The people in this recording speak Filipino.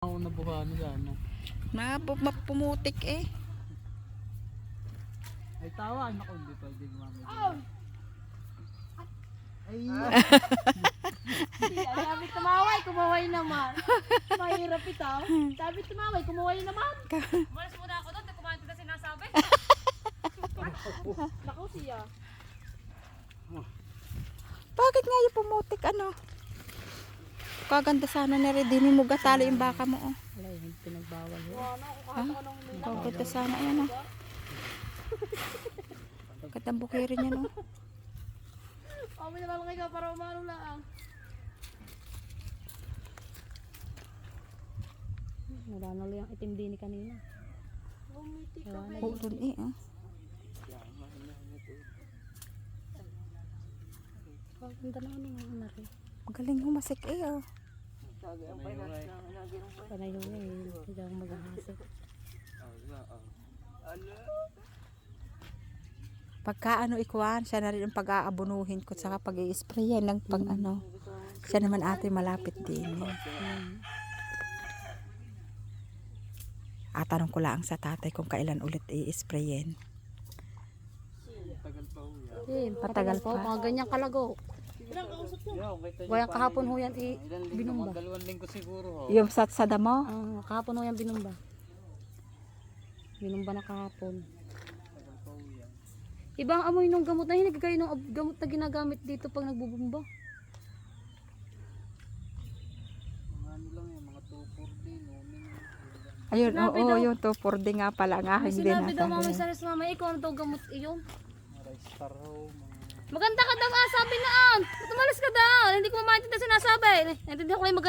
Ako nabuha na ano. Pumutik eh. Ay tawa, naku, hindi pwede gumamit. Ay, Sabi tumaway, kumaway naman. Mahirap ito. Sabi tumaway, kumaway naman. Malas muna ako doon, di kumain na sinasabi. Naku siya. Bakit nga yung pumutik ano? Kaganda sana na rin. Dini mo gatali yung baka mo. Oh. wala yung pinagbawal. Ano, kukain ako ng ulit. Kaganda sana yan oh. Katang bukirin niya no. Kami nalalaki ka para umano lang. Wala na lang yung itim din kanina. Bumitik ka. Putol eh oh. Pagpunta na ano nga anak eh. Magaling humasik eh oh. Panay yun eh, hindi ako maghahasik. Pagka ano ikuan, siya na rin ang pag-aabunuhin ko saka pag-i-sprayan ng pag ano. Siya naman ate malapit din. Tanong ko lang sa tatay kung kailan ulit i-sprayin. Tagal pa ho yan. Eh, Patagal po, pa. mga ganyang kalago. Gaya kahapon ho yan binumba. Mga 2 linggo siguro ho. Yung sa damo? Kahapon ho yan binumba. Binumba na kahapon. Tagal pa ho yan. Ibang amoy nung gamot na yun, nagkakayo ng gamot na ginagamit dito pag nagbubumba. Mga ano lang yan, mga 240, nomin. Ayun, Sinabi oo, daw- yung 240 nga pala ang aking Sinabi daw mami binata. sa mama, ikaw ano daw gamot iyon? Mga rice star ho, mga... Maganda ka daw sabi naan. Ba't umalis ka daw? Hindi ko maintindihan sinasabi. Naintindihan ko lang yung maganda.